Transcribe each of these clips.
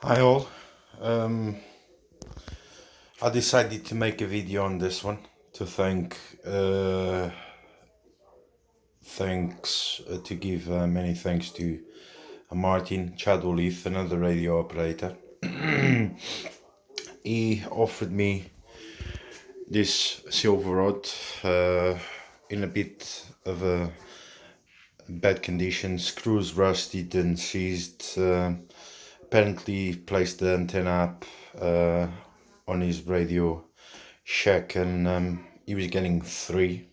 Hi all. Um, I decided to make a video on this one to give many thanks to Martin Chadwell Heath, another radio operator. He offered me this silver rod in a bit of a bad condition, screws rusted and seized. Apparently placed the antenna up on his radio shack, and he was getting 3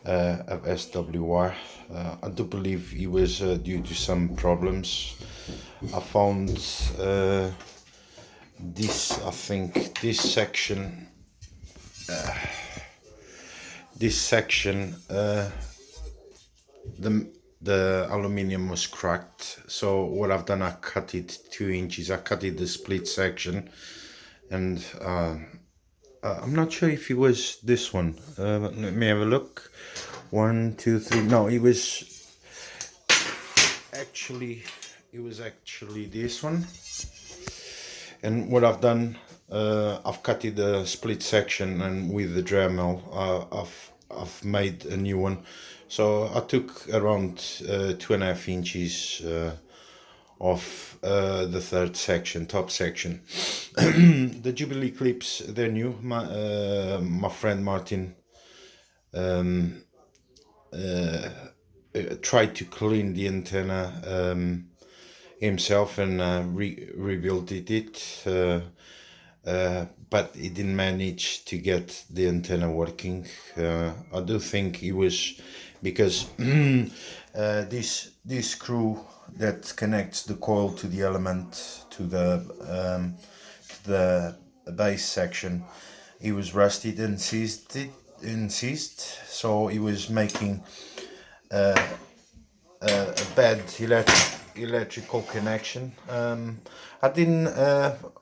of SWR. I do believe he was due to some problems. I found I think this section, the aluminium was cracked. So what I've done, I cut it 2 inches. I cut it the split section, and I'm not sure if it was this one. Let me have a look. 1, 2, 3. No, it was actually this one. And what I've done, I've cut it a split section, and with the Dremel, I've made a new one. So I took around 2.5 inches of the third section, top section. The Jubilee clips, they're new. My friend Martin tried to clean the antenna himself and rebuilt it, but he didn't manage to get the antenna working. I do think it was because this screw that connects the coil to the element to the base section, it was rusted and seized, so it was making a bad electrical connection. I didn't.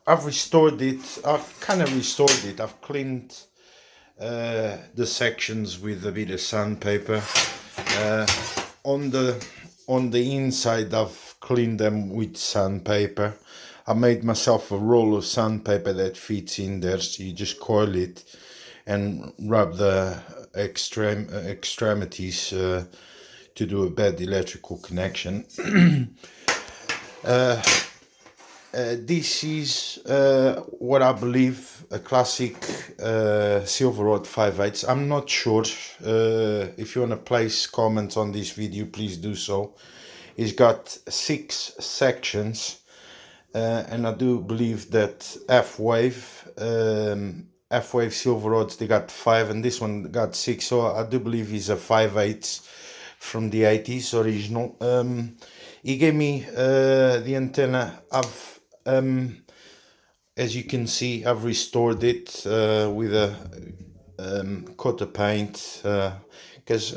I've restored it. I've kind of restored it. I've cleaned the sections with a bit of sandpaper. On the inside, I've cleaned them with sandpaper. I made myself a roll of sandpaper that fits in there, so you just coil it and rub the extremities to do a bad electrical connection. This is what I believe a classic silver rod 5/8. I'm not sure. If you want to place comments on this video, please do so. It's got 6 sections, and I do believe that F-wave silver rods, they got 5, and this one got 6. So I do believe it's a 5/8 from the 80s original. He gave me the antenna. As you can see, I've restored it with a coat of paint, because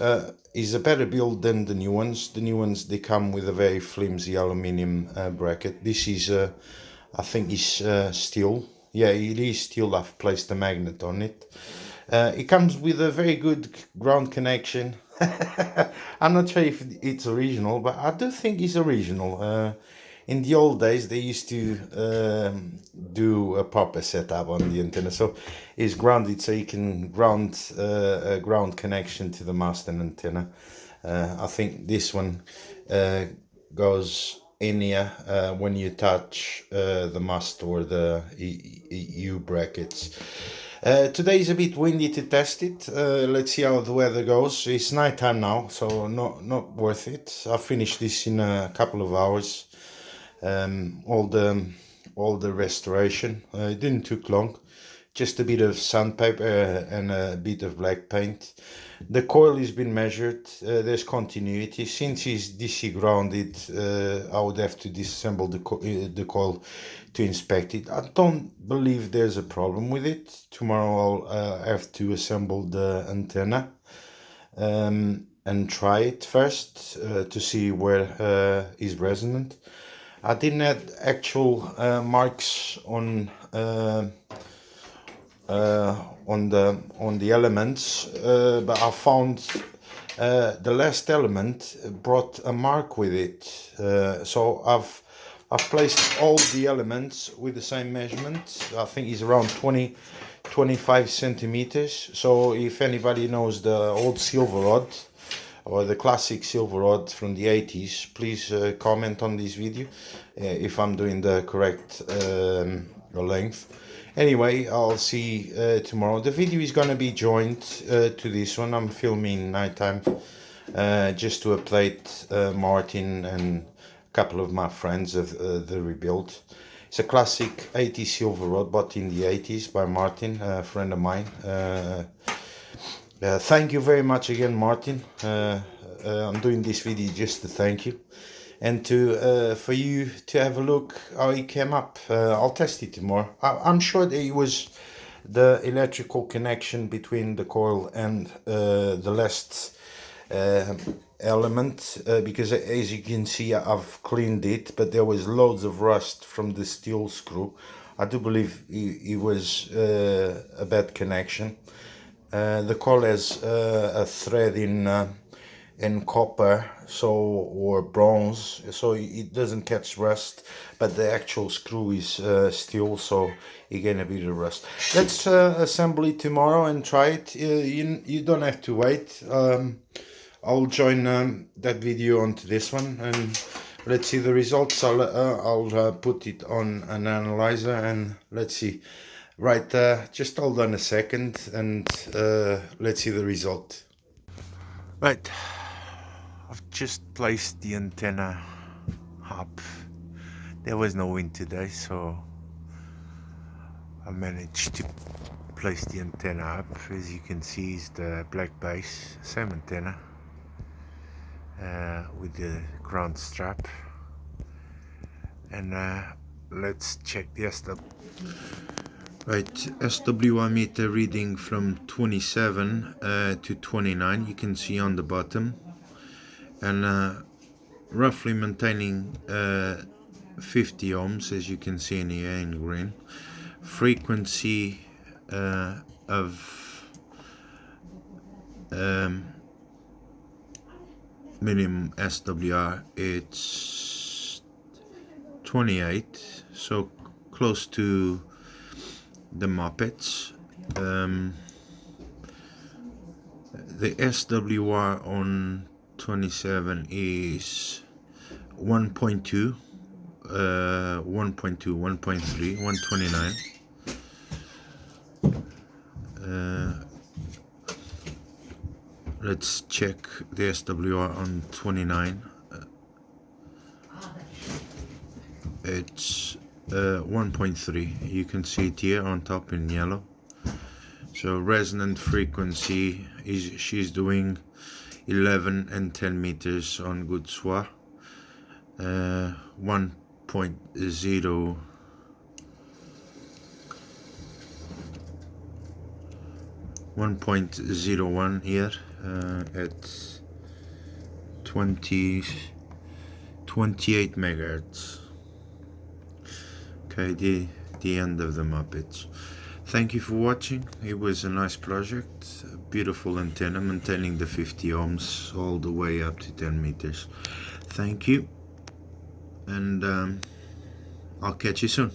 it's a better build than the new ones. The new ones, they come with a very flimsy aluminium bracket. This is I think it's steel. Yeah, it is steel. I've placed a magnet on it. It comes with a very good ground connection. I'm not sure if it's original, but I do think it's original. In the old days, they used to do a proper setup on the antenna, so it's grounded, so you can ground a ground connection to the mast and antenna. I think this one goes in here when you touch the mast or the U brackets. Today is a bit windy to test it. Let's see how the weather goes. It's night time now, so not worth it. I'll finish this in a couple of hours. All the restoration. It didn't took long. Just a bit of sandpaper and a bit of black paint. The coil has been measured. There's continuity. Since it's DC grounded, I would have to disassemble the coil to inspect it. I don't believe there's a problem with it. Tomorrow I'll have to assemble the antenna and try it first to see where is resonant. I didn't add actual marks on the elements, but I found the last element brought a mark with it. So I've I've placed all the elements with the same measurement. I think it's around 25 centimeters. So if anybody knows the old silver rod or the classic silver rod from the 80s, please comment on this video if I'm doing the correct length. Anyway, I'll see tomorrow. The video is gonna be joined to this one. I'm filming nighttime just to update Martin and a couple of my friends of the rebuild. It's a classic 80s silver rod bought in the 80s by Martin, a friend of mine. Thank you very much again, Martin. I'm doing this video just to thank you and to for you to have a look how it came up. I'll test it tomorrow. I'm sure that it was the electrical connection between the coil and the last element, because as you can see I've cleaned it, but there was loads of rust from the steel screw. I do believe it was a bad connection. The coil has a thread in copper, so, or bronze, so it doesn't catch rust, but the actual screw is steel, so you're gonna be the rust. Let's assemble it tomorrow and try it. You don't have to wait. I'll join that video onto this one and let's see the results. I'll put it on an analyzer and let's see. Right, just hold on a second and let's see the result. Right, I've just placed the antenna up. There was no wind today, so I managed to place the antenna up. As you can see, is the black base, same antenna. With the ground strap, and let's check the SW. Right, SWI meter reading from 27 to 29, you can see on the bottom, and roughly maintaining 50 ohms, as you can see in here in green. Frequency of minimum SWR, it's 28, so close to the Muppets. The SWR on 27 is 1.2, 1.2, 1.3, 129. Let's check the SWR on 29. It's 1.3. You can see it here on top in yellow. So resonant frequency is, she's doing 11 and 10 meters on good SWR. 1.0 1.01 here at 28 megahertz. Okay, the end of the Muppets. Thank you for watching. It was a nice project, a beautiful antenna, maintaining the 50 ohms all the way up to 10 meters. Thank you, and I'll catch you soon.